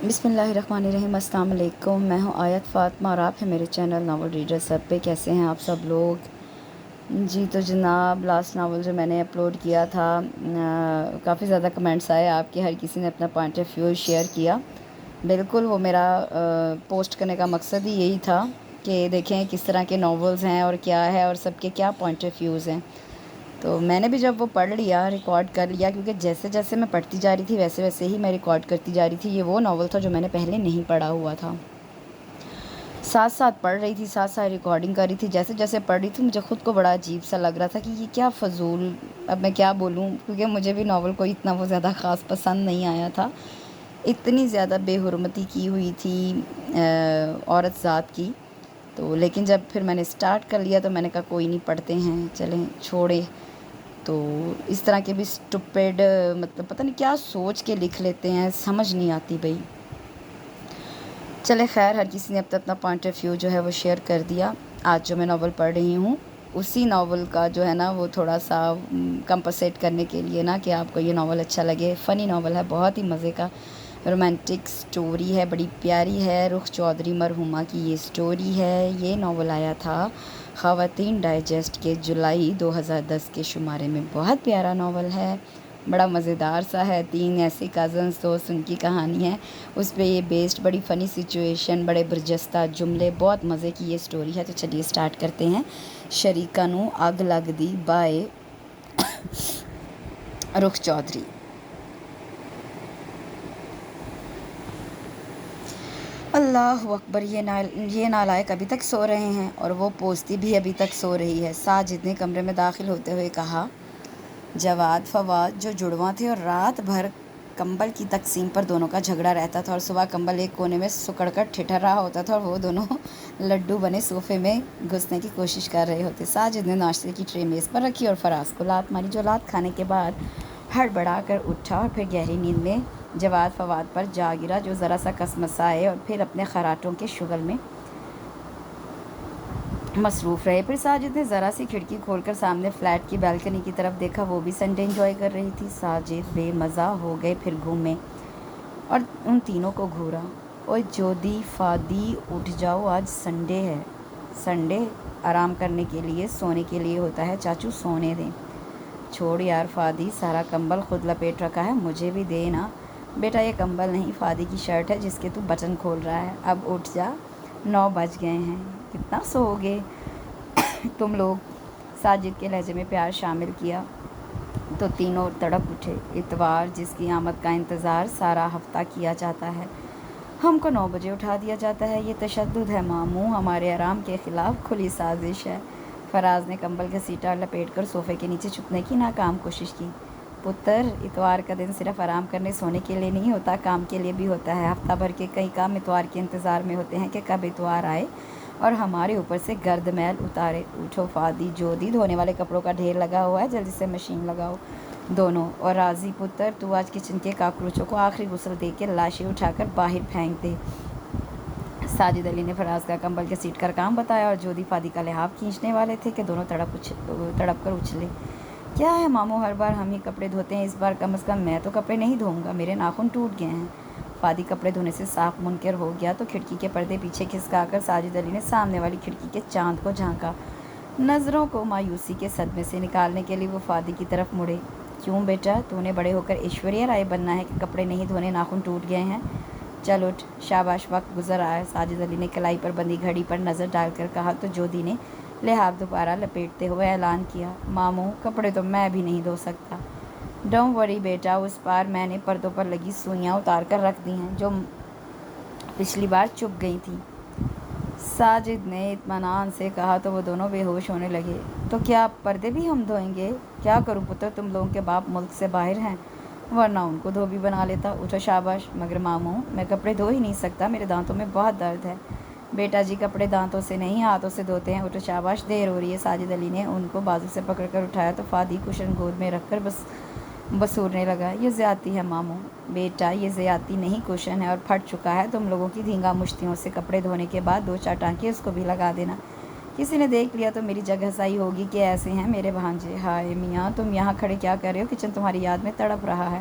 بسم اللہ الرحمن الرحیم۔ السلام علیکم، میں ہوں آیت فاطمہ اور آپ ہیں میرے چینل ناول ریڈر سب پہ۔ کیسے ہیں آپ سب لوگ؟ جی تو جناب، لاسٹ ناول جو میں نے اپلوڈ کیا تھا، کافی زیادہ کمنٹس آئے آپ کے، ہر کسی نے اپنا پوائنٹ آف ویو شیئر کیا۔ بالکل وہ میرا پوسٹ کرنے کا مقصد ہی یہی تھا کہ دیکھیں کس طرح کے ناولز ہیں اور کیا ہے اور سب کے کیا پوائنٹ آف ویوز ہیں۔ تو میں نے بھی جب وہ پڑھ لیا، ریکارڈ کر لیا، کیونکہ جیسے جیسے میں پڑھتی جا رہی تھی ویسے ویسے ہی میں ریکارڈ کرتی جا رہی تھی۔ یہ وہ ناول تھا جو میں نے پہلے نہیں پڑھا ہوا تھا، ساتھ ساتھ پڑھ رہی تھی، ساتھ ساتھ ریکارڈنگ کر رہی تھی۔ جیسے جیسے پڑھ رہی تھی مجھے خود کو بڑا عجیب سا لگ رہا تھا کہ یہ کیا فضول، اب میں کیا بولوں، کیونکہ مجھے بھی ناول کوئی اتنا وہ زیادہ خاص پسند نہیں آیا تھا۔ اتنی زیادہ بے حرمتی کی ہوئی تھی عورت ذات کی۔ تو لیکن جب پھر میں نے اسٹارٹ کر لیا تو میں نے کہا کوئی نہیں، پڑھتے ہیں، چلیں چھوڑیں۔ تو اس طرح کے بھی اسٹوپڈ، مطلب پتہ نہیں کیا سوچ کے لکھ لیتے ہیں، سمجھ نہیں آتی بھئی۔ چلے خیر، ہر کسی نے اپنا پوائنٹ آف ویو جو ہے وہ شیئر کر دیا۔ آج جو میں ناول پڑھ رہی ہوں اسی ناول کا جو ہے نا وہ تھوڑا سا کمپنسیٹ کرنے کے لیے نا کہ آپ کو یہ ناول اچھا لگے۔ فنی ناول ہے، بہت ہی مزے کا رومانٹک سٹوری ہے، بڑی پیاری ہے۔ رخ چودھری مرحومہ کی یہ سٹوری ہے۔ یہ ناول آیا تھا خواتین ڈائجسٹ کے جولائی 2010 کے شمارے میں۔ بہت پیارا ناول ہے، بڑا مزیدار سا ہے۔ 3 ایسے کزنز دوست، ان کی کہانی ہے، اس پہ یہ بیسڈ۔ بڑی فنی سچویشن، بڑے برجستہ جملے، بہت مزے کی یہ سٹوری ہے۔ تو چلیے سٹارٹ کرتے ہیں۔ شریکا نو اگ لگ دی بائے رخ چودھری۔ اللہ اکبر، یہ نالائق ابھی تک سو رہے ہیں، اور وہ پوستی بھی ابھی تک سو رہی ہے۔ ساجد نے کمرے میں داخل ہوتے ہوئے کہا۔ جواد فواد جو جڑواں تھے اور رات بھر کمبل کی تقسیم پر دونوں کا جھگڑا رہتا تھا، اور صبح کمبل ایک کونے میں سکڑ کر ٹھٹر رہا ہوتا تھا اور وہ دونوں لڈو بنے صوفے میں گھسنے کی کوشش کر رہے ہوتے۔ ساجد نے ناشتے کی ٹرے میز پر رکھی اور فراز کو لات ماری، جو لات کھانے کے بعد ہڑبڑا کر اٹھا اور پھر گہری نیند میں جواد فواد پر جا گرا، جو ذرا سا کسمسائے اور پھر اپنے خراٹوں کے شغل میں مصروف رہے۔ پھر ساجد نے ذرا سی کھڑکی کھول کر سامنے فلیٹ کی بالکنی کی طرف دیکھا، وہ بھی سنڈے انجوائے کر رہی تھی۔ ساجد بے مزہ ہو گئے، پھر گھومے اور ان تینوں کو گھورا۔ اوئے جودی فادی اٹھ جاؤ، آج سنڈے ہے۔ سنڈے آرام کرنے کے لیے، سونے کے لیے ہوتا ہے، چاچو سونے دیں۔ چھوڑ یار فادی، سارا کمبل خود لپیٹ رکھا ہے، مجھے بھی دے نا۔ بیٹا یہ کمبل نہیں، فادی کی شرٹ ہے جس کے تو بٹن کھول رہا ہے۔ اب اٹھ جا، 9 بج گئے ہیں، کتنا سو گے تم لوگ؟ ساجد کے لہجے میں پیار شامل کیا تو تینوں تڑپ اٹھے۔ اتوار جس کی آمد کا انتظار سارا ہفتہ کیا جاتا ہے، ہم کو 9 بجے اٹھا دیا جاتا ہے، یہ تشدد ہے ماموں، ہمارے آرام کے خلاف کھلی سازش ہے۔ فراز نے کمبل گھسیٹا اور لپیٹ کر صوفے کے نیچے چھپنے کی ناکام کوشش کی۔ پتر، اتوار کا دن صرف آرام کرنے سونے کے لیے نہیں ہوتا، کام کے لیے بھی ہوتا ہے۔ ہفتہ بھر کے کئی کام اتوار کے انتظار میں ہوتے ہیں کہ کب اتوار آئے اور ہمارے اوپر سے گرد میل اتارے۔ اٹھو فادی، جودی دھونے والے کپڑوں کا ڈھیر لگا ہوا ہے، جلدی سے مشین لگاؤ دونوں۔ اور راضی پتر، تو آج کچن کے کاکروچوں کو آخری غسل دے کے لاشیں اٹھا کر باہر پھینک دے۔ ساجد علی نے فراز کا کمبل گھسیٹ کر کام بتایا اور جودی فادی کا لحاف کھینچنے والے تھے کہ دونوں تڑپ کر اچھلے۔ کیا ہے ماموں، ہر بار ہم ہی کپڑے دھوتے ہیں، اس بار کم از کم میں تو کپڑے نہیں دھوؤں گا، میرے ناخن ٹوٹ گئے ہیں۔ فادی کپڑے دھونے سے صاف منکر ہو گیا تو کھڑکی کے پردے پیچھے کھسکا کر ساجد علی نے سامنے والی کھڑکی کے چاند کو جھانکا۔ نظروں کو مایوسی کے صدمے سے نکالنے کے لیے وہ فادی کی طرف مڑے۔ کیوں بیٹا، تو نے بڑے ہو کر ایشوریہ رائے بننا ہے کہ کپڑے نہیں دھونے، ناخن ٹوٹ گئے ہیں؟ چل اٹھ، شاباش، وقت گزر آیا۔ ساجد علی نے کلائی پر بندھی گھڑی پر نظر ڈال کر کہا تو جودی نے لحاف دوبارہ لپیٹتے ہوئے اعلان کیا۔ ماموں، کپڑے تو میں بھی نہیں دھو سکتا۔ ڈونٹ وری بیٹا، اس بار میں نے پردوں پر لگی سوئیاں اتار کر رکھ دی ہیں جو پچھلی بار چبھ گئی تھیں۔ ساجد نے اطمینان سے کہا تو وہ دونوں بے ہوش ہونے لگے۔ تو کیا پردے بھی ہم دھوئیں گے؟ کیا کروں پتر، تم لوگوں کے باپ ملک سے باہر ہیں، ورنہ ان کو دھوبی بنا لیتا۔ اٹھو شاباش۔ مگر ماموں، میں کپڑے دھو ہی نہیں سکتا، میرے دانتوں میں بہت درد ہے۔ بیٹا جی، کپڑے دانتوں سے نہیں ہاتھوں سے دھوتے ہیں، اٹھو شاباش، دیر ہو رہی ہے۔ ساجد علی نے ان کو بازو سے پکڑ کر اٹھایا تو فادی کشن گود میں رکھ کر بسورنے لگا۔ یہ زیادتی ہے ماموں۔ بیٹا یہ زیادتی نہیں، کشن ہے اور پھٹ چکا ہے تم لوگوں کی دھینگا مشتیوں سے۔ کپڑے دھونے کے بعد 2-4 ٹانکے اس کو بھی لگا دینا، کسی نے دیکھ لیا تو میری جگ ہنسائی ہوگی کہ ایسے ہیں میرے بھانجے۔ ہائے میاں، تم یہاں کھڑے کیا کر رہے ہو؟ کچن تمہاری یاد میں تڑپ رہا ہے۔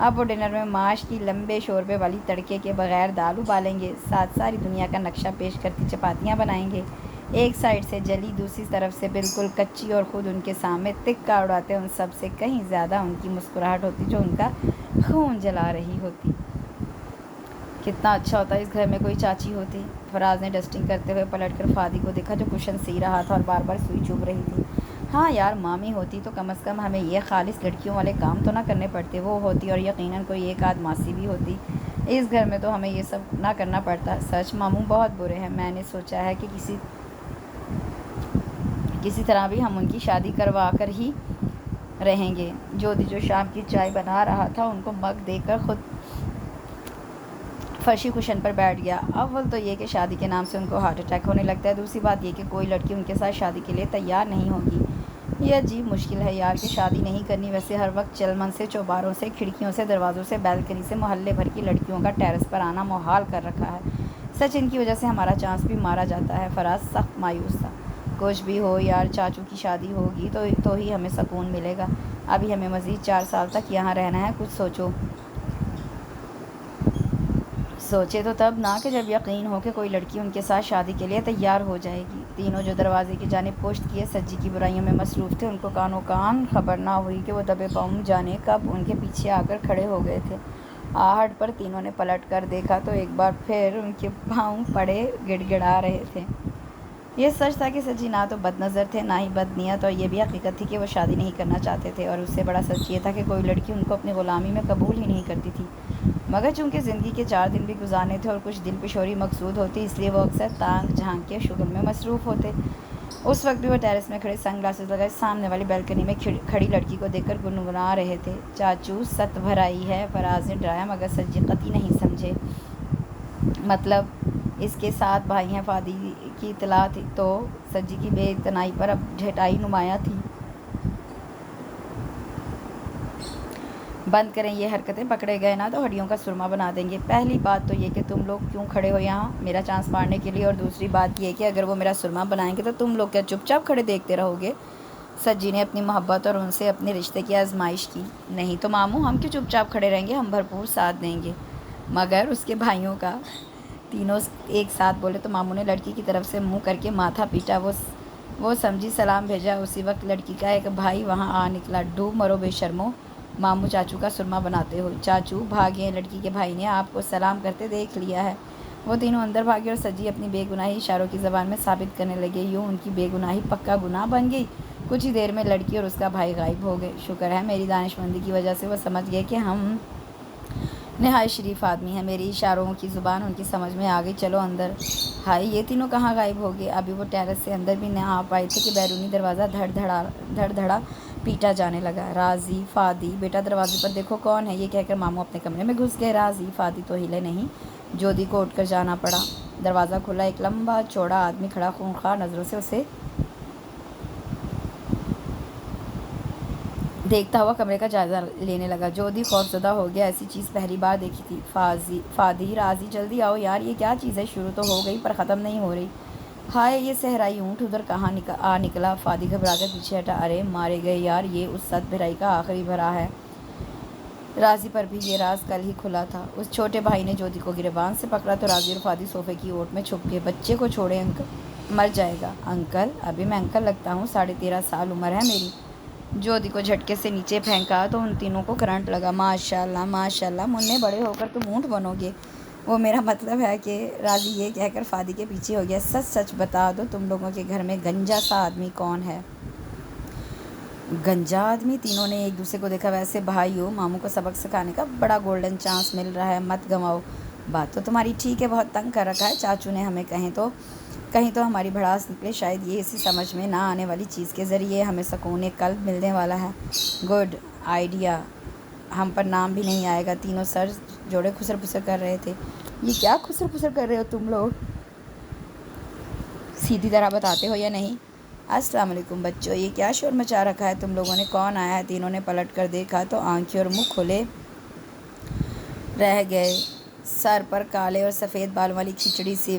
اب وہ ڈنر میں ماش کی لمبے شوربے والی تڑکے کے بغیر دال ابالیں گے، ساتھ ساری دنیا کا نقشہ پیش کرتی چپاتیاں بنائیں گے، ایک سائڈ سے جلی، دوسری طرف سے بالکل کچی، اور خود ان کے سامنے تکہ اڑاتے ان سب سے کہیں زیادہ ان کی مسکراہٹ ہوتی جو ان کا خون جلا رہی ہوتی۔ کتنا اچھا ہوتا اس گھر میں کوئی چاچی ہوتی۔ فراز نے ڈسٹنگ کرتے ہوئے پلٹ کر فادی کو دیکھا جو کشن سی رہا تھا اور بار بار سوئی چبھ رہی تھی۔ ہاں یار، مامی ہوتی تو کم از کم ہمیں یہ خالص لڑکیوں والے کام تو نہ کرنے پڑتے، وہ ہوتی اور یقیناً کوئی ایک آدھ ماسی بھی ہوتی، اس گھر میں تو ہمیں یہ سب نہ کرنا پڑتا۔ سچ ماموں بہت برے ہیں، میں نے سوچا ہے کہ کسی طرح بھی ہم ان کی شادی کروا کر ہی رہیں گے۔ جودی جو شام کی چائے بنا رہا تھا ان کو مگ دے کر خود فرشی کشن پر بیٹھ گیا۔ اول تو یہ کہ شادی کے نام سے ان کو ہارٹ اٹیک ہونے لگتا ہے، دوسری بات یہ کہ کوئی لڑکی ان کے ساتھ شادی کے لیے تیار نہیں ہوگی۔ یہ عجیب مشکل ہے یار کہ شادی نہیں کرنی، ویسے ہر وقت چلمن سے، چوباروں سے، کھڑکیوں سے، دروازوں سے، بیلکنی سے محلے بھر کی لڑکیوں کا ٹیرس پر آنا محال کر رکھا ہے۔ سچ ان کی وجہ سے ہمارا چانس بھی مارا جاتا ہے۔ فراز سخت مایوس تھا۔ کچھ بھی ہو یار، چاچو کی شادی ہوگی تو ہی ہمیں سکون ملے گا، ابھی ہمیں مزید 4 سال تک یہاں رہنا ہے، کچھ سوچے تو تب نہ کہ جب یقین ہو کہ کوئی لڑکی ان کے ساتھ شادی کے لیے تیار ہو جائے گی۔ تینوں جو دروازے کی جانب پشت کیے سجی کی برائیوں میں مصروف تھے، ان کو کانوں کان خبر نہ ہوئی کہ وہ دبے پاؤں جانے کب ان کے پیچھے آ کر کھڑے ہو گئے تھے۔ آہٹ پر تینوں نے پلٹ کر دیکھا تو ایک بار پھر ان کے پاؤں پڑے گڑ گڑا رہے تھے۔ یہ سچ تھا کہ سجی نہ تو بد نظر تھے نہ ہی بد نیت، اور یہ بھی حقیقت تھی کہ وہ شادی نہیں کرنا چاہتے تھے، اور اس سے بڑا سچ یہ تھا کہ کوئی لڑکی ان کو اپنی غلامی میں قبول ہی نہیں کرتی تھی۔ مگر چونکہ زندگی کے 4 دن بھی گزارنے تھے اور کچھ دل پشوری مقصود ہوتی، اس لیے وہ اکثر تانگ جھانک کے شغل میں مصروف ہوتے۔ اس وقت بھی وہ ٹیرس میں کھڑے سن گلاسز لگائے سامنے والی بیلکنی میں کھڑی لڑکی کو دیکھ کر گنگنا رہے تھے۔ چاچو ست بھرائی ہے، فراز نے ڈرایا، مگر سجی قطعی نہیں سمجھے۔ مطلب اس کے 7 بھائی ہیں، فادی کی اطلاع تھی تو سجی کی بے اعتنائی پر اب ڈھٹائی نمایاں تھی۔ بند کریں یہ حرکتیں، پکڑے گئے نا تو ہڈیوں کا سرما بنا دیں گے۔ پہلی بات تو یہ کہ تم لوگ کیوں کھڑے ہو یہاں، میرا چانس مارنے کے لیے، اور دوسری بات یہ کہ اگر وہ میرا سرما بنائیں گے تو تم لوگ کیا چپ چاپ کھڑے دیکھتے رہو گے؟ سجی نے اپنی محبت اور ان سے اپنے رشتے کی آزمائش کی۔ نہیں تو ماموں، ہم کیوں چپ چاپ کھڑے رہیں گے، ہم بھرپور ساتھ دیں گے۔ مگر اس کے بھائیوں کا، تینوں ایک ساتھ بولے تو ماموں نے لڑکی کی طرف سے منہ کر کے ماتھا پیٹا۔ وہ سمجھی سلام بھیجا، اسی وقت لڑکی کا ایک بھائی وہاں آ نکلا۔ ڈوب مرو بے شرمو، ماموں چاچو کا سرما بناتے ہو، چاچو بھاگے، لڑکی کے بھائی نے آپ کو سلام کرتے دیکھ لیا ہے۔ وہ تینوں اندر بھاگے اور سجی اپنی بے گناہی اشاروں کی زبان میں ثابت کرنے لگے، یوں ان کی بے گناہی پکا گناہ بن گئی۔ کچھ ہی دیر میں لڑکی اور اس کا بھائی غائب ہو گئے۔ شکر ہے میری دانش مندی کی وجہ سے وہ سمجھ گئے کہ ہم نہایت شریف آدمی ہیں، میری اشاروں کی زبان ان کی سمجھ میں آ گئی۔ چلو اندر۔ ہائے، یہ تینوں کہاں غائب ہو گئے؟ ابھی وہ ٹیرس سے اندر بھی نہ آ پائے تھے کہ بیرونی دروازہ دھڑ دھڑا پیٹا جانے لگا۔ رازی، فادی، بیٹا دروازے پر دیکھو کون ہے، یہ کہہ کر ماموں اپنے کمرے میں گھس گئے۔ رازی، فادی تو ہلے نہیں، جودی کو اٹھ کر جانا پڑا۔ دروازہ کھلا، ایک لمبا چوڑا آدمی کھڑا خونخوار نظروں سے اسے دیکھتا ہوا کمرے کا جائزہ لینے لگا۔ جودی خوفزدہ ہو گیا، ایسی چیز پہلی بار دیکھی تھی۔ فادی، رازی، جلدی آؤ یار، یہ کیا چیز ہے، شروع تو ہو گئی پر ختم نہیں ہو رہی۔ ہائے، یہ صحرائی اونٹ ادھر کہاں آ نکلا؟ فادی گھبرا کر پیچھے ہٹا۔ ارے مارے گئے یار، یہ اس ست بھرائی کا آخری بھرا ہے۔ رازی پر بھی یہ راز کل ہی کھلا تھا۔ اس چھوٹے بھائی نے جودی کو گریبان سے پکڑا تو رازی اور فادی صوفے کی اوٹ میں چھپ گئے۔ بچے کو چھوڑیں انکل، مر جائے گا۔ انکل؟ ابھی میں انکل لگتا ہوں، 13.5 سال عمر ہے میری۔ جودی کو جھٹکے سے نیچے پھینکا تو ان تینوں کو کرنٹ لگا۔ ماشاء اللہ ماشاء اللہ، مننے بڑے ہو کر تم اونٹ بنو گے، وہ میرا مطلب ہے کہ رازی یہ کہہ کر فادی کے پیچھے ہو گیا۔ سچ سچ بتا دو، تم لوگوں کے گھر میں گنجا سا آدمی کون ہے؟ گنجا آدمی؟ تینوں نے ایک دوسرے کو دیکھا۔ ویسے بھائیو، ماموں کو سبق سکھانے کا بڑا گولڈن چانس مل رہا ہے، مت گنواؤ۔ بات تو تمہاری ٹھیک ہے، بہت تنگ کر رکھا ہے چاچو نے ہمیں، کہیں تو ہماری بھڑاس نکلے، شاید یہ اسی سمجھ میں نہ آنے والی چیز کے ذریعے ہمیں سکون قلب ملنے والا ہے۔ گڈ آئیڈیا، ہم پر نام بھی نہیں آئے گا۔ تینوں سر جوڑے خسر پسر کر رہے تھے۔ یہ کیا خسر پسر کر رہے ہو تم لوگ؟ سیدھی طرح بتاتے ہو یا نہیں؟ السلام علیکم بچوں، یہ کیا شور مچا رکھا ہے تم لوگوں نے، کون آیا ہے؟ تینوں نے پلٹ کر دیکھا تو آنکھیں اور منہ کھلے رہ گئے۔ سر پر کالے اور سفید بالوں والی کھچڑی سی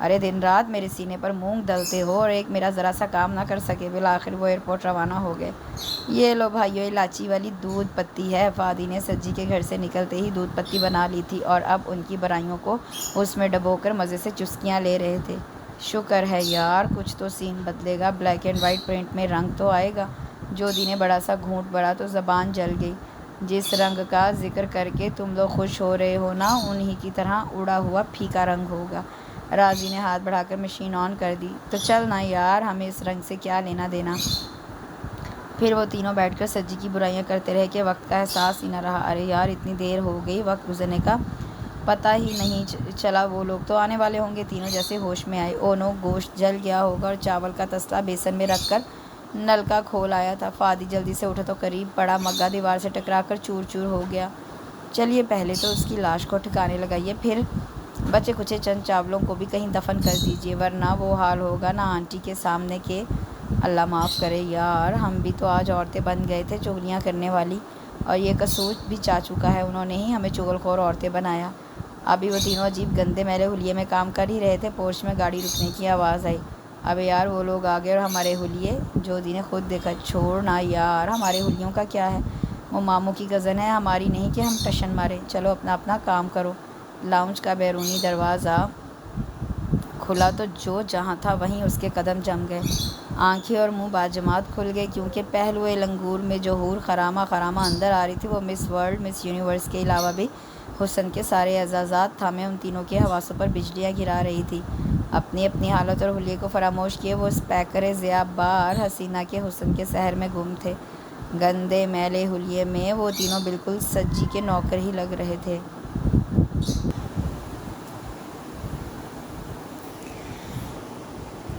ارے دن رات میرے سینے پر مونگ ڈلتے ہو اور ایک میرا ذرا سا کام نہ کر سکے۔ بالآخر وہ ایئرپورٹ روانہ ہو گئے۔ یہ لو بھائیو، الائچی والی دودھ پتی ہے۔ فادی نے سجی کے گھر سے نکلتے ہی دودھ پتی بنا لی تھی اور اب ان کی برائیوں کو اس میں ڈبو کر مزے سے چسکیاں لے رہے تھے۔ شکر ہے یار، کچھ تو سین بدلے گا، بلیک اینڈ وائٹ پرنٹ میں رنگ تو آئے گا۔ جودی نے بڑا سا گھونٹ بھرا تو زبان جل گئی۔ جس رنگ کا ذکر کر کے تم لوگ خوش ہو رہے ہو نا، انہی کی طرح اڑا ہوا پھیکا رنگ ہوگا۔ راضی نے ہاتھ بڑھا کر مشین آن کر دی۔ تو چل نا یار، ہمیں اس رنگ سے کیا لینا دینا۔ پھر وہ تینوں بیٹھ کر سجی کی برائیاں کرتے رہے کہ وقت کا احساس ہی نہ رہا۔ ارے یار، اتنی دیر ہو گئی، وقت گزرنے کا پتہ ہی نہیں چلا۔ وہ لوگ تو آنے والے ہوں گے۔ تینوں جیسے ہوش میں آئے۔ او نو، گوشت جل گیا ہوگا اور چاول کا تسلا بیسن میں رکھ کر نلکا کھول آیا تھا۔ فادی جلدی سے اٹھا تو قریب پڑا مگا دیوار سے ٹکرا کر چور چور ہو گیا۔ چلیے پہلے تو اس کی لاش کو ٹھکانے لگائیے، پھر بچے کچے چند چاولوں کو بھی کہیں دفن کر دیجیے، ورنہ وہ حال ہوگا نا آنٹی کے سامنے کہ اللہ معاف کرے یار، ہم بھی تو آج عورتیں بن گئے تھے چغلیاں کرنے والی، اور یہ قصور بھی چاچو کا ہے، انہوں نے ہی ہمیں چغل خور عورتیں بنایا۔ ابھی وہ تینوں عجیب گندے میلے حلیے میں کام کر ہی رہے تھے، پورچ میں گاڑی رکنے کی آواز آئی۔ ابے یار، وہ لوگ آ گئے اور ہمارے حلیے، جودی نے خود دیکھا۔ چھوڑنا یار، ہمارے حلیوں کا کیا ہے، وہ ماموں کی کزن ہے، ہماری نہیں کہ ہم ٹشن مارے۔ چلو اپنا اپنا کام کرو۔ لاؤنج کا بیرونی دروازہ کھلا تو جو جہاں تھا وہیں اس کے قدم جم گئے۔ آنکھیں اور منہ باجماعت کھل گئے، کیونکہ پہلوئے لنگور میں جو حور خرامہ خرامہ اندر آ رہی تھی، وہ مس ورلڈ، مس یونیورس کے علاوہ بھی حسن کے سارے اعزازات تھامے ان تینوں کے حواسوں پر بجلیاں گرا رہی تھی۔ اپنی اپنی حالت اور حلیے کو فراموش کیے وہ اس پیکر ضیاء بار حسینہ کے حسن کے سحر میں گم تھے۔ گندے میلے حلیے میں وہ تینوں بالکل سجی کے نوکر ہی لگ رہے تھے۔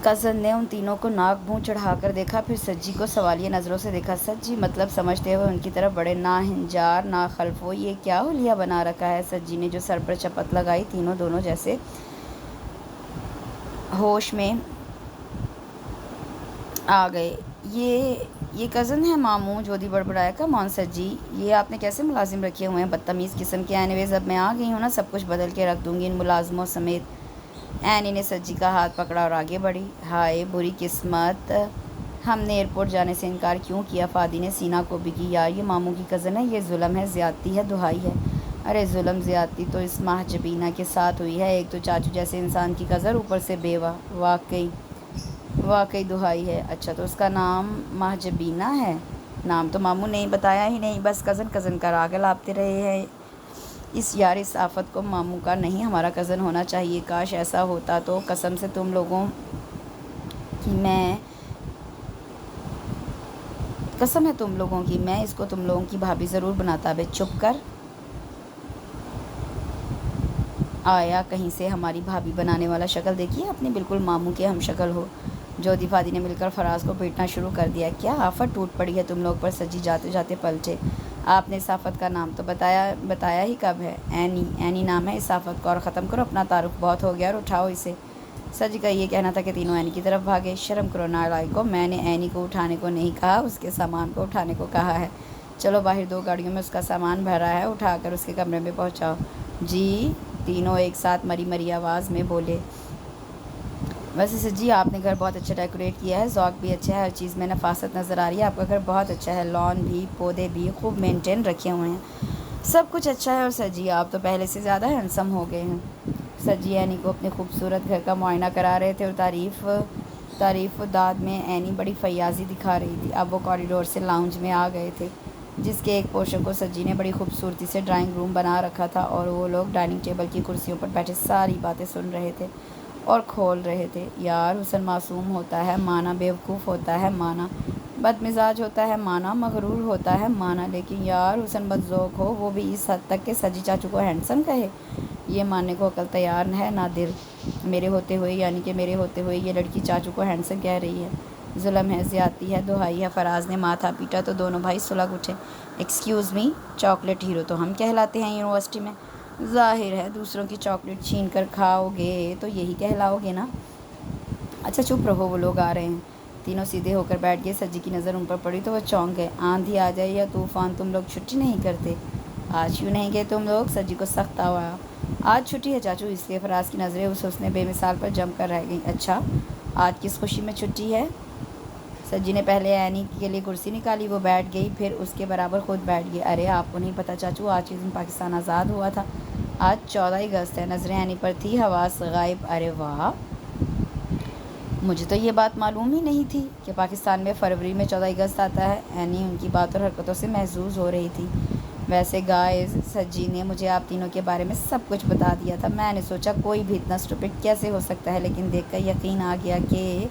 کزن نے ان تینوں کو ناک منہ چڑھا کر دیکھا، پھر سجی کو سوالیہ نظروں سے دیکھا۔ سجی مطلب سمجھتے ہوئے ان کی طرف بڑے ناہنجار ناخلف وہ یہ کیا حلیہ بنا رکھا ہے۔ سجی نے جو سر پر چپت لگائی، تینوں دونوں جیسے ہوش میں آ گئے۔ یہ کزن ہے ماموں، جودی بڑبڑایا۔ کم آن سجی، یہ آپ نے کیسے ملازم رکھے ہوئے ہیں، بدتمیز قسم کے۔ اینی ویز اب میں آ گئی ہوں نا، سب کچھ بدل کے رکھ دوں گی ان ملازموں سمیت۔ اینی نے سجی کا ہاتھ پکڑا اور آگے بڑھی۔ ہائے بری قسمت، ہم نے ایئرپورٹ جانے سے انکار کیوں کیا؟ فادی نے سینا کو بھی کی۔ یار یہ ماموں کی کزن ہے، یہ ظلم ہے، زیادتی ہے، دہائی ہے۔ ارے ظلم زیادتی تو اس محجبینہ کے ساتھ ہوئی ہے، ایک تو چاچو جیسے انسان کی کزن، اوپر سے بیوہ، واقعی دہائی ہے۔ اچھا تو اس کا نام محجبینہ ہے؟ نام تو ماموں نے بتایا ہی نہیں، بس کزن کزن کا راگ لاپتے رہے ہیں۔ اس آفت کو ماموں کا نہیں، ہمارا کزن ہونا چاہیے۔ کاش ایسا ہوتا تو قسم ہے تم لوگوں کی میں اس کو تم لوگوں کی بھابھی ضرور بناتا۔ بے چپ کر، آیا کہیں سے ہماری بھابھی بنانے والا؟ شکل دیکھیے اپنی، بالکل ماموں کے ہم شکل ہو۔ جودی فادی نے مل کر فراز کو پیٹنا شروع کر دیا۔ کیا آفت ٹوٹ پڑی ہے تم لوگ پر؟ سجی جاتے جاتے پلٹے۔ آپ نے اس آفت کا نام تو بتایا ہی کب ہے؟ اینی نام ہے اس آفت کا، اور ختم کرو اپنا تعارف، بہت ہو گیا، اور اٹھاؤ اسے۔ سجی کا یہ کہنا تھا کہ تینوں اینی کی طرف بھاگے۔ شرم کرو نالائقو، میں نے اینی کو اٹھانے کو نہیں کہا، اس کے سامان کو اٹھانے کو کہا ہے۔ چلو باہر 2 گاڑیوں میں اس کا سامان بھرا ہے، اٹھا کر اس کے کمرے میں پہنچاؤ۔ جی، تینوں ایک ساتھ مری مری آواز میں بولے۔ ویسے سجی، آپ نے گھر بہت اچھا ڈیکوریٹ کیا ہے، ذوق بھی اچھا ہے، ہر چیز میں نفاست نظر آ رہی ہے، آپ کا گھر بہت اچھا ہے، لان بھی، پودے بھی خوب مینٹین رکھے ہوئے ہیں، سب کچھ اچھا ہے۔ اور سجی، آپ تو پہلے سے زیادہ ہینڈسم ہو گئے ہیں۔ سجی اینی کو اپنے خوبصورت گھر کا معائنہ کرا رہے تھے، اور تعریف و داد میں اینی بڑی فیاضی دکھا رہی تھی۔ اب وہ کوریڈور سے لاؤنج میں آ گئے تھے، جس کے ایک پورشن کو سجی نے بڑی خوبصورتی سے ڈرائنگ روم بنا رکھا تھا، اور وہ لوگ ڈائننگ ٹیبل کی کرسیوں پر بیٹھے ساری باتیں سن رہے تھے اور کھول رہے تھے۔ یار حسن معصوم ہوتا ہے مانا، بیوقوف ہوتا ہے مانا، بد مزاج ہوتا ہے مانا، مغرور ہوتا ہے مانا، لیکن یار حسن بد ذوق ہو، وہ بھی اس حد تک کہ سجی چاچو کو ہینڈسم کہے، یہ ماننے کو عقل تیار ہے نہ دل۔ میرے ہوتے ہوئے، یعنی کہ میرے ہوتے ہوئے یہ لڑکی چاچو کو ہینڈسم کہہ رہی ہے، ظلم ہے، زیادتی ہے، دہائی ہے۔ فراز نے ماتھا پیٹا تو دونوں بھائی سلگ اٹھے۔ ایکسکیوز می، چاکلیٹ ہیرو تو ہم کہلاتے ہیں یونیورسٹی میں، ظاہر ہے دوسروں کی چاکلیٹ چھین کر کھاؤ گے تو یہی کہلاؤ گے نا۔ اچھا چپ رہو، وہ لوگ آ رہے ہیں۔ تینوں سیدھے ہو کر بیٹھ گئے۔ سجی کی نظر ان پر پڑی تو وہ چونک گئے۔ آندھی آ جائے یا طوفان، تم لوگ چھٹی نہیں کرتے؟ آج کیوں نہیں گئے تم لوگ؟ سجی کو سخت ہوا۔ آج چھٹی ہے چاچو، اس لیے۔ فراز کی نظریں اس حسن بے مثال پر جم کر رہ گئیں۔ اچھا، آج کس خوشی میں چھٹی ہے؟ سجی نے پہلے اینی کے لیے کرسی نکالی، وہ بیٹھ گئی، پھر اس کے برابر خود بیٹھ گئی۔ ارے آپ کو نہیں پتہ چاچو، آج کے دن پاکستان آزاد ہوا تھا۔ آج 14 اگست ہے۔ نظریں اینی پر تھی، حواس غائب۔ ارے واہ، مجھے تو یہ بات معلوم ہی نہیں تھی کہ پاکستان میں فروری میں 14 اگست آتا ہے۔ اینی ان کی بات اور حرکتوں سے محظوظ ہو رہی تھی۔ ویسے گائز، سجی نے مجھے آپ تینوں کے بارے میں سب کچھ بتا دیا تھا۔ میں نے سوچا کوئی بھی اتنا اسٹوپڈ کیسے ہو سکتا ہے، لیکن دیکھ کر یقین آ گیا کہ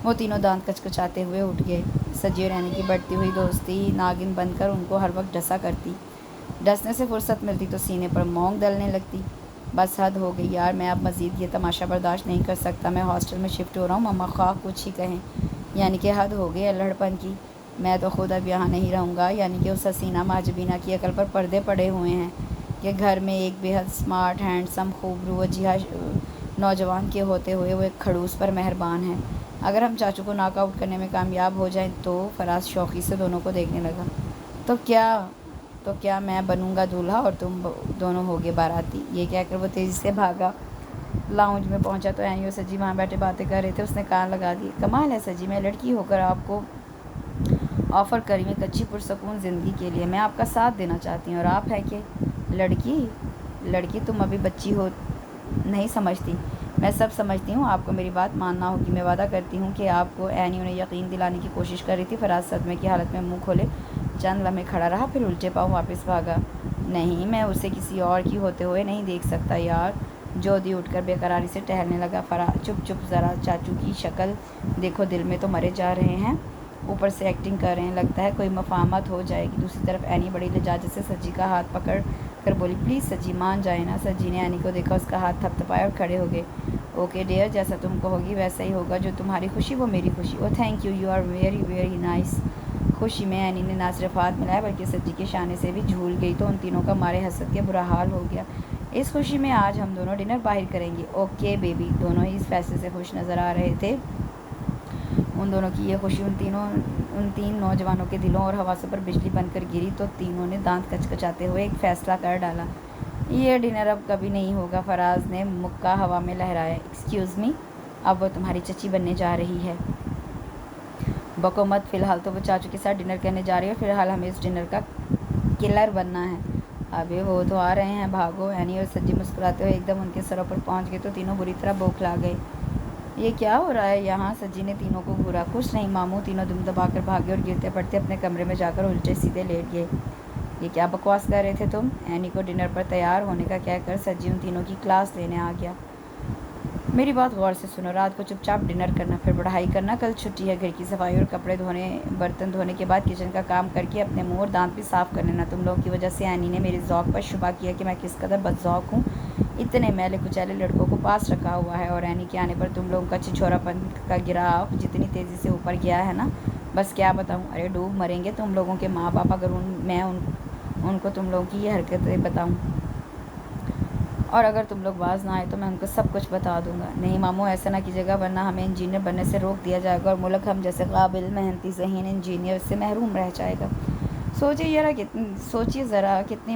وہ تینوں دانت کچکچاتے ہوئے اٹھ گئے۔ سجی اور اینی کی بڑھتی ہوئی دوستی ناگن بن کر ان کو ہر وقت ڈسا کرتی۔ ڈسنے سے فرصت ملتی تو سینے پر مونگ ڈلنے لگتی۔ بس حد ہو گئی یار، میں اب مزید یہ تماشا برداشت نہیں کر سکتا۔ میں ہاسٹل میں شفٹ ہو رہا ہوں، مما خواہ کچھ ہی کہیں۔ یعنی کہ حد ہو گئی اللڑ پن کی۔ میں تو خود اب یہاں نہیں رہوں گا۔ یعنی کہ اس حسینہ ماجبینہ کی عقل پر پردے پڑے ہوئے ہیں کہ گھر میں ایک بے حد اسمارٹ، ہینڈسم، خوب روجیہ نوجوان کے ہوتے ہوئے وہ ایک کھڑوس پر مہربان ہے۔ اگر ہم چاچو کو ناک آؤٹ کرنے میں کامیاب ہو جائیں تو؟ فراز شوقی سے دونوں کو دیکھنے لگا۔ تو کیا میں بنوں گا دولہا اور تم دونوں ہوگے باراتی؟ یہ کہہ کر وہ تیزی سے بھاگا۔ لاؤنج میں پہنچا تو اینی اور سجی وہاں بیٹھے باتیں کر رہے تھے۔ اس نے کان لگا دی۔ کمال ہے سجی، میں لڑکی ہو کر آپ کو آفر کری میں کچی پرسکون زندگی کے لیے۔ میں آپ کا ساتھ دینا چاہتی ہوں، اور آپ ہے کہ لڑکی تم ابھی بچی ہو نہیں سمجھتی۔ میں سب سمجھتی ہوں، آپ کو میری بات ماننا ہوگی۔ میں وعدہ کرتی ہوں کہ آپ کو۔ اینی انہیں یقین دلانے کی کوشش کر رہی تھی۔ فراز صدمے کی حالت میں منہ کھولے چند لمحے کھڑا رہا، پھر الٹے پاؤں واپس بھاگا۔ نہیں، میں اسے کسی اور کی ہوتے ہوئے نہیں دیکھ سکتا یار۔ جودھی اٹھ کر بے قراری سے ٹہلنے لگا۔ چپ ذرا، چاچو کی شکل دیکھو، دل میں تو مرے جا رہے ہیں، اوپر سے ایکٹنگ کر رہے ہیں، لگتا ہے کوئی مفاہمت ہو جائے گی۔ دوسری طرف اینی بڑی لجاجت سے سجی کا ہاتھ پکڑ کر بولی، پلیز سجی مان جائے نا۔ سجی نے اینی کو دیکھا، اس کا ہاتھ تھپ تھپایا اور کھڑے ہو گئے۔ اوکے ڈیئر، جیسا تم کہو گی ویسا ہی ہوگا۔ جو تمہاری خوشی وہ میری خوشی۔ Oh thank you, you are very very nice. خوشی میں اینی نے نہ صرف ہاتھ ملایا بلکہ سجی کے شانے سے بھی جھول گئی تو ان تینوں کا مارے حسد کے برا حال ہو گیا۔ اس خوشی میں آج ہم دونوں ڈنر باہر کریں گے۔ Okay baby. دونوں ہی اس فیصلے سے خوش نظر آ رہے تھے۔ ان دونوں کی یہ خوشی ان تین نوجوانوں کے دلوں اور حواسوں پر بجلی بن کر گری تو تینوں نے دانت کچکچاتے ہوئے ایک فیصلہ کر ڈالا۔ یہ ڈنر اب کبھی نہیں ہوگا۔ فراز نے مکہ ہوا میں لہرایا۔ ایکسکیوز می، اب وہ تمہاری چچی بننے جا رہی ہے۔ بکو مت، فی الحال تو وہ چاچو کے ساتھ ڈنر کرنے جا رہی ہے اور فی الحال ہمیں اس ڈنر کا کلر بننا ہے۔ ابھی وہ تو آ رہے ہیں، بھاگو۔ اینی اور سجی مسکراتے ہوئے ایک دم ان کے سروں پر پہنچ گئے تو تینوں بری طرح بوکھلا گئے۔ یہ کیا ہو رہا ہے یہاں؟ سجی نے تینوں کو گھورا۔ کچھ نہیں ماموں۔ تینوں دم دبا کر بھاگے اور گرتے پڑتے اپنے کمرے میں جا کر الٹے سیدھے لیٹ گئے۔ یہ کیا بکواس کر رہے تھے تم؟ اینی کو ڈنر پر تیار ہونے کا کہہ کر سجی ان تینوں کی کلاس لینے آ گیا۔ میری بات غور سے سنو، رات کو چپ چاپ ڈنر کرنا، پھر پڑھائی کرنا، کل چھٹی ہے۔ گھر کی صفائی اور کپڑے دھونے، برتن دھونے کے بعد کچن کا کام کر کے اپنے منہ اور دانت بھی صاف کر لینا۔ تم لوگوں کی وجہ سے اینی نے میرے ذوق پر شبہ کیا کہ میں کس قدر بدذوق ہوں۔ اتنے میلے کچیلے لڑکوں کو پاس رکھا ہوا ہے، اور اینی کے آنے پر تم لوگوں کا چھچورا پن کا گراف جتنی تیزی سے اوپر گیا ہے نا، بس کیا بتاؤں۔ ارے ڈوب مریں گے تم لوگوں کے ماں باپ اگر میں ان کو تم لوگوں کی یہ حرکتیں بتاؤں، اور اگر تم لوگ باز نہ آئے تو میں ان کو سب کچھ بتا دوں گا۔ نہیں ماموں، ایسا نہ کیجیے گا، ورنہ ہمیں انجینئر بننے سے روک دیا جائے گا اور ملک ہم جیسے قابل، محنتی، ذہین انجینئر سے محروم رہ جائے گا۔ سوچیے ذرا کتنی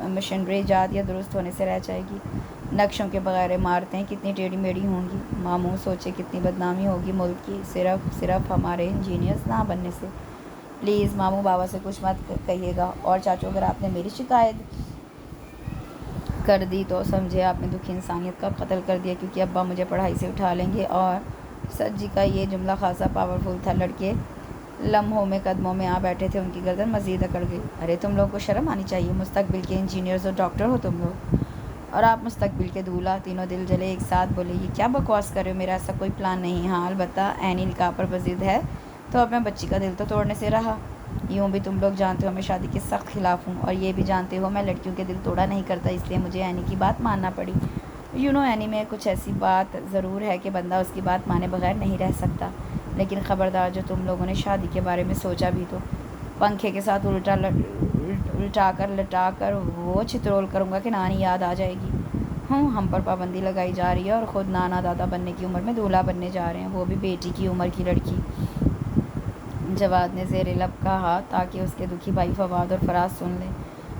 مشنری ایجاد یا درست ہونے سے رہ جائے گی۔ نقشوں کے بغیر عمارتیں کتنی ٹیڑھی میڑھی ہوں گی۔ ماموں سوچے کتنی بدنامی ہوگی ملک کی صرف ہمارے انجینئرز نہ بننے سے۔ پلیز ماموں، بابا سے کچھ مت کہیے گا، اور چاچو اگر آپ نے میری شکایت کر دی تو سمجھے آپ نے دکھی انسانیت کا قتل کر دیا، کیونکہ ابا مجھے پڑھائی سے اٹھا لیں گے۔ اور سجی کا یہ جملہ خاصا پاورفل تھا۔ لڑکے لمحوں میں قدموں میں آ بیٹھے تھے، ان کی گردن مزید اکڑ گئی۔ ارے تم لوگوں کو شرم آنی چاہیے، مستقبل کے انجینئرز اور ڈاکٹر ہو تم لوگ، اور آپ مستقبل کے دولہا۔ تینوں دل جلے ایک ساتھ بولے، یہ کیا بکواس کر رہے ہو؟ میرا ایسا کوئی پلان نہیں۔ ہاں البتہ اینی نکاح پر بضد ہے تو اب میں بچی کا دل تو توڑنے سے رہا۔ یوں بھی تم لوگ جانتے ہو میں شادی کے سخت خلاف ہوں، اور یہ بھی جانتے ہو میں لڑکیوں کے دل توڑا نہیں کرتا، اس لیے مجھے اینی کی بات ماننا پڑی۔ اینی میں کچھ ایسی بات ضرور ہے کہ بندہ اس کی بات مانے بغیر نہیں رہ سکتا، لیکن خبردار جو تم لوگوں نے شادی کے بارے میں سوچا بھی تو پنکھے کے ساتھ لٹا کر وہ چترول کروں گا کہ نانی یاد آ جائے گی۔ ہم پر پابندی لگائی جا رہی ہے اور خود نانا دادا بننے کی عمر میں دولہا بننے جا رہے ہیں، وہ بھی بیٹی کی عمر کی لڑکی۔ جواد نے زیر لب کہا تاکہ اس کے دکھی بھائی فواد اور فراز سن لیں۔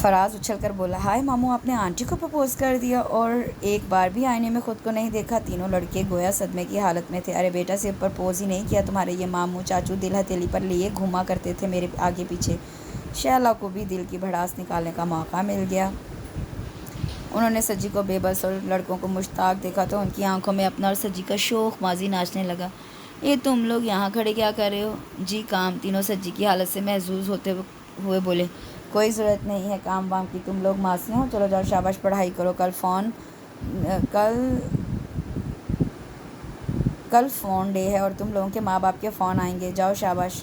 فراز اچھل کر بولا، ہائے ماموں، آپ نے آنٹی کو پرپوز کر دیا اور ایک بار بھی آئینے میں خود کو نہیں دیکھا؟ تینوں لڑکے گویا صدمے کی حالت میں تھے۔ ارے بیٹا، صرف پرپوز ہی نہیں کیا، تمہارے یہ ماموں چاچو دل ہتھیلی پر لیے گھوما کرتے تھے میرے آگے پیچھے۔ شیلا کو بھی دل کی بھڑاس نکالنے کا موقع مل گیا۔ انہوں نے سجی کو بے بس اور لڑکوں کو مشتاق دیکھا تو ان کی آنکھوں میں اپنا اور سجی کا شوق ماضی ناچنے لگا۔ یہ تم لوگ یہاں کھڑے کیا کر رہے ہو؟ جی کام، تینوں سجی کی حالت سے محظوظ ہوتے ہوئے بولے۔ کوئی ضرورت نہیں ہے کام وام کی، تم لوگ ماسی ہو، چلو جاؤ شاباش پڑھائی کرو، کل فون ڈے ہے اور تم لوگوں کے ماں باپ کے فون آئیں گے، جاؤ شاباش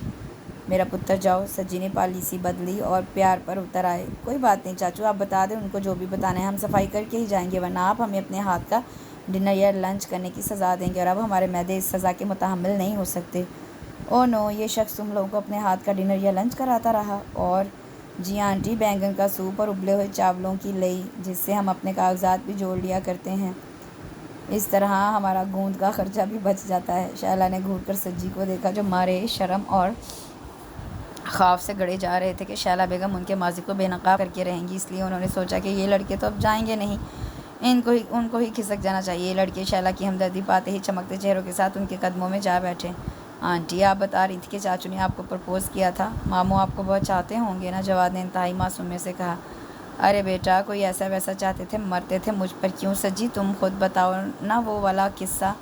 میرا پتر جاؤ۔ سجی نے پالیسی بدلی اور پیار پر اتر آئے۔ کوئی بات نہیں چاچو، آپ بتا دیں ان کو جو بھی بتانا ہے، ہم صفائی کر کے ہی جائیں گے، ورنہ آپ ہمیں اپنے ہاتھ کا ڈنر یا لنچ کرنے کی سزا دیں گے اور اب ہمارے معدے اس سزا کے متحمل نہیں ہو سکتے۔ او نو، یہ شخص تم لوگوں کو اپنے ہاتھ کا ڈنر یا لنچ کراتا رہا؟ اور جی آنٹی، بینگن کا سوپ اور ابلے ہوئے چاولوں کی لئی، جس سے ہم اپنے کاغذات بھی جوڑ لیا کرتے ہیں، اس طرح ہمارا گوند کا خرچہ بھی بچ جاتا ہے۔ شیلا نے گھور کر سجی کو دیکھا جو مارے شرم اور خوف سے گڑے جا رہے تھے کہ شیلا بیگم ان کے ماضی کو بے نقاب کر کے رہیں گی، اس لیے انہوں نے سوچا کہ یہ لڑکے تو اب جائیں گے نہیں، ان کو ہی کھسک جانا چاہیے۔ یہ لڑکے شیلا کی ہمدردی پاتے ہی چمکتے چہروں کے ساتھ ان کے قدموں میں جا بیٹھے۔ آنٹی، آپ بتا رہی تھی کہ چاچو نے آپ کو پرپوز کیا تھا، ماموں آپ کو بہت چاہتے ہوں گے نا؟ جواد نے انتہائی معصومیت سے کہا۔ ارے بیٹا، کوئی ایسا ویسا چاہتے تھے، مرتے تھے مجھ پر کیوں؟ سجی تم خود بتاؤ نا وہ والا قصہ۔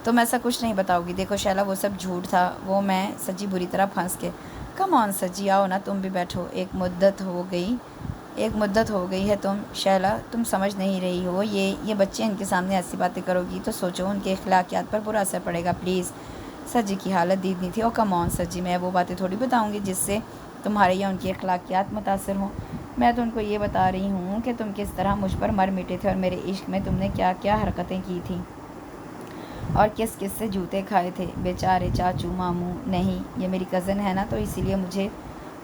تم ایسا کچھ نہیں بتاؤ گی؟ دیکھو شیلا، وہ سب جھوٹ تھا، وہ میں۔ سجی بری طرح پھنس کے، کم آن سجی، آؤ نا تم بھی بیٹھو، ایک مدت ہو گئی ہے شیلا تم سمجھ نہیں رہی ہو، یہ بچے، ان کے سامنے ایسی باتیں کرو گی تو سوچو ان کے اخلاقیات پر برا اثر پڑے گا، پلیز۔ سجی کی حالت دیدنی تھی۔ او کم آن سجی، میں وہ باتیں تھوڑی بتاؤں گی جس سے تمہارے یا ان کی اخلاقیات متاثر ہوں، میں تو ان کو یہ بتا رہی ہوں کہ تم کس طرح مجھ پر مر مٹے تھے اور میرے عشق میں تم نے کیا کیا حرکتیں کی تھیں اور کس کس سے جوتے کھائے تھے۔ بیچارے چاچو ماموں، نہیں یہ میری کزن ہے نا، تو اسی لیے مجھے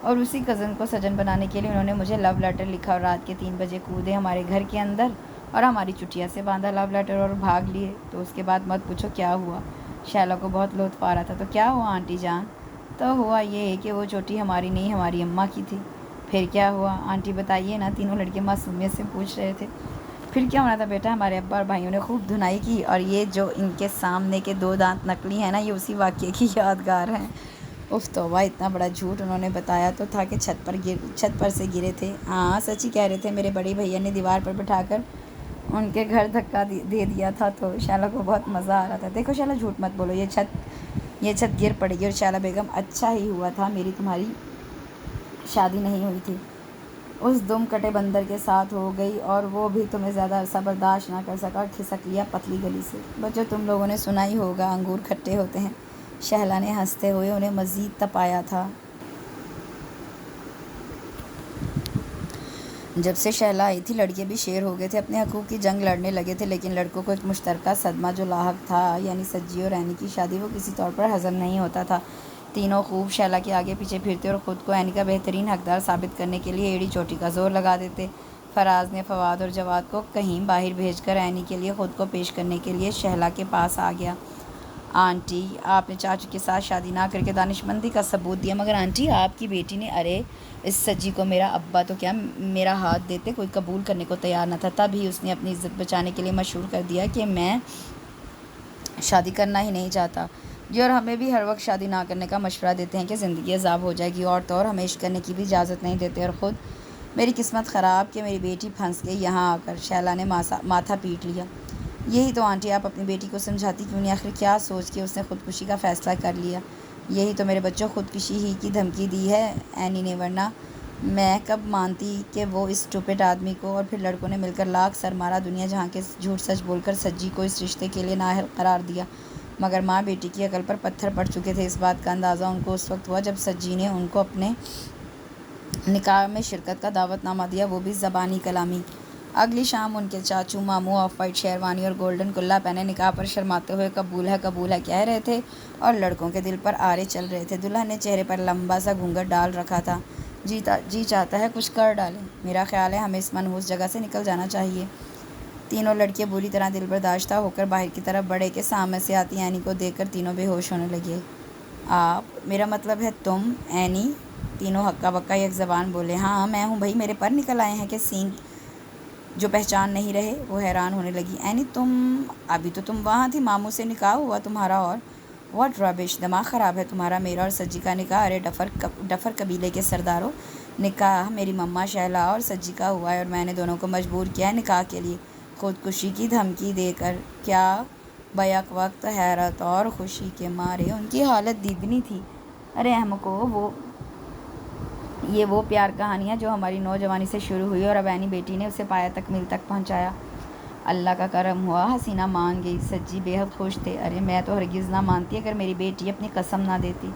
اور اسی کزن کو سجن بنانے کے لیے انہوں نے مجھے لو لیٹر لکھا اور رات کے 3 بجے کودے ہمارے گھر کے اندر اور ہماری چٹیا سے باندھا لو لیٹر اور بھاگ لیے، تو اس کے بعد مت پوچھو کیا ہوا۔ شیلا کو بہت لطف آ رہا تھا۔ تو کیا ہوا آنٹی جان؟ تو ہوا یہ کہ وہ چوٹی ہماری نہیں، ہماری اماں کی تھی۔ پھر کیا ہوا آنٹی بتائیے نا، تینوں لڑکے معصومیت سے پوچھ رہے تھے۔ پھر کیا ہونا تھا بیٹا، ہمارے ابا اور بھائیوں نے خوب دھنائی کی اور یہ جو ان کے سامنے کے 2 دانت نکلی ہیں نا، یہ اسی واقعے کی یادگار ہیں۔ اف توبہ، اتنا بڑا جھوٹ! انہوں نے بتایا تو تھا کہ چھت پر سے گرے تھے۔ ہاں سچ ہی کہہ رہے تھے، میرے بڑے بھیا نے دیوار پر بٹھا کر ان کے گھر دھکا دے دیا تھا، تو شیلا کو بہت مزہ آ رہا تھا۔ دیکھو شیلا، جھوٹ مت بولو، یہ چھت گر پڑے گی۔ اور شیلا بیگم، اچھا ہی ہوا تھا میری تمہاری شادی نہیں ہوئی تھی، اس دم کٹے بندر کے ساتھ ہو گئی اور وہ بھی تمہیں زیادہ عرصہ برداشت نہ کر سکا اور کھسک لیا پتلی گلی سے۔ بچوں، تم لوگوں نے سنا ہی ہوگا انگور کھٹے ہوتے ہیں۔ شیلا نے ہنستے ہوئے انہیں مزید تپایا تھا۔ جب سے شیلا آئی تھی لڑکے بھی شیر ہو گئے تھے، اپنے حقوق کی جنگ لڑنے لگے تھے، لیکن لڑکوں کو ایک مشترکہ صدمہ جو لاحق تھا، یعنی سجی اور اینی کی شادی، وہ کسی طور پر ہضم نہیں ہوتا تھا۔ تینوں خوب شیلا کے آگے پیچھے پھرتے اور خود کو اینی کا بہترین حقدار ثابت کرنے کے لیے ایڑی چوٹی کا زور لگا دیتے۔ فراز نے فواد اور جواد کو کہیں باہر بھیج کر اینی کے لیے خود کو پیش کرنے کے لیے شیلا کے پاس آ گیا۔ آنٹی، آپ نے چاچو کے ساتھ شادی نہ کر کے دانشمندی کا ثبوت دیا، مگر آنٹی آپ کی بیٹی نے، ارے اس سجی کو میرا ابا تو کیا میرا ہاتھ دیتے کوئی قبول کرنے کو تیار نہ تھا، تب ہی اس نے اپنی عزت بچانے کے لیے مشہور کر دیا کہ میں شادی کرنا ہی نہیں چاہتا۔ جی، اور ہمیں بھی ہر وقت شادی نہ کرنے کا مشورہ دیتے ہیں کہ زندگی عذاب ہو جائے گی، اور تو اور ہمیں عشق کرنے کی بھی اجازت نہیں دیتے، اور خود میری قسمت خراب کہ میری بیٹی پھنس گئی یہاں آ کر۔ شیلا نے ماتھا پیٹ لیا۔ یہی تو آنٹی، آپ اپنی بیٹی کو سمجھاتی کیوں نہیں؟ آخر کیا سوچ کے اس نے خودکشی کا فیصلہ کر لیا؟ یہی تو میرے بچوں، خودکشی ہی کی دھمکی دی ہے اینی نے، ورنہ میں کب مانتی کہ وہ اس اسٹوپڈ آدمی کو، اور پھر لڑکوں نے مل کر لاکھ سر مارا، دنیا جہاں کے جھوٹ سچ بول کر سجی کو اس رشتے کے لیے نااہل قرار دیا، مگر ماں بیٹی کی عقل پر پتھر پڑ چکے تھے۔ اس بات کا اندازہ ان کو اس وقت ہوا جب سجی نے ان کو اپنے نکاح میں شرکت کا دعوت نامہ دیا، وہ بھی زبانی کلامی۔ اگلی شام ان کے چاچو ماموں آف وائٹ شیروانی اور گولڈن کلا پہنے نکاح پر شرماتے ہوئے قبول ہے کہہ رہے تھے اور لڑکوں کے دل پر آرے چل رہے تھے۔ دلہن نے چہرے پر لمبا سا گھونگھٹ ڈال رکھا تھا۔ جی چاہتا ہے کچھ کر ڈالیں، میرا خیال ہے ہمیں اس منحوس جگہ سے نکل جانا چاہیے۔ تینوں لڑکے بری طرح دل برداشتہ ہو کر باہر کی طرف بڑھے کہ سامنے سے آتی اینی کو دیکھ کر تینوں بے ہوش ہونے لگے۔ آپ، میرا مطلب ہے تم، اینی تینوں ہکا بکا یک زبان بولے۔ ہاں میں ہوں بھائی، میرے پر نکل آئے ہیں کہ سین جو پہچان نہیں رہے۔ وہ حیران ہونے لگی۔ اینی ابھی تو تم وہاں تھی، ماموں سے نکاح ہوا تمہارا اور واٹ ربش، دماغ خراب ہے تمہارا؟ میرا اور سجی کا نکاح؟ ارے ڈفر قبیلے کے سرداروں، نکاح میری مما شہلا اور سجی کا ہوا ہے، اور میں نے دونوں کو مجبور کیا ہے نکاح کے لیے، خودکشی کی دھمکی دے کر۔ کیا؟ بیک وقت حیرت اور خوشی کے مارے ان کی حالت دیدنی تھی۔ ارے احمقو، یہ وہ پیار کہانیاں جو ہماری نوجوانی سے شروع ہوئی اور اب اینی بیٹی نے اسے پایا تکمیل تک پہنچایا۔ اللہ کا کرم ہوا، حسینہ مان گئی۔ سجی بے حد خوش تھے۔ ارے میں تو ہرگز نہ مانتی اگر میری بیٹی اپنی قسم نہ دیتی۔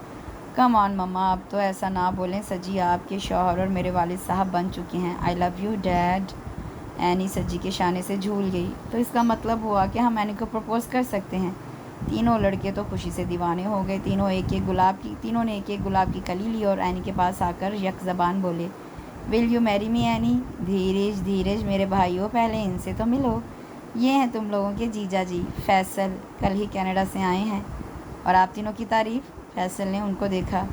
کم آن مما، اب تو ایسا نہ بولیں، سجی آپ کے شوہر اور میرے والد صاحب بن چکے ہیں۔ آئی لو یو ڈیڈ۔ اینی سجی کے شانے سے جھول گئی۔ تو اس کا مطلب ہوا کہ ہم اینی کو پرپوز کر سکتے ہیں۔ تینوں لڑکے تو خوشی سے دیوانے ہو گئے۔ تینوں نے ایک ایک گلاب کی کلی لی اور اینی کے پاس آ کر یک زبان بولے، ول یو میری می اینی؟ دھیرج میرے بھائیوں، پہلے ان سے تو ملو۔ یہ ہیں تم لوگوں کے جیجا جی، فیصل، کل ہی کینیڈا سے آئے ہیں۔ اور آپ تینوں کی تعریف؟ فیصل نے ان کو دیکھا۔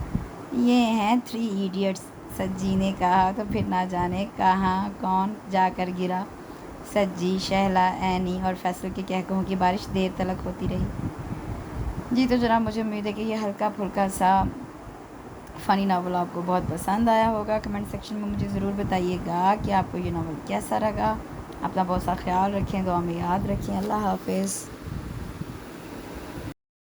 یہ ہیں 3 ایڈیٹس، سجی نے کہا، تو پھر نہ جانے کہاں کون جا کر گرا۔ سجی، شہلا، اینی اور فیصل کے کہکہوں کی بارش دیر تلک ہوتی رہی۔ جی تو جناب، مجھے امید ہے کہ یہ ہلکا پھلکا سا فنی ناول آپ کو بہت پسند آیا ہوگا۔ کمنٹ سیکشن میں مجھے ضرور بتائیے گا کہ آپ کو یہ ناول کیسا لگا۔ اپنا بہت سا خیال رکھیں، دعا میں یاد رکھیں۔ اللہ حافظ۔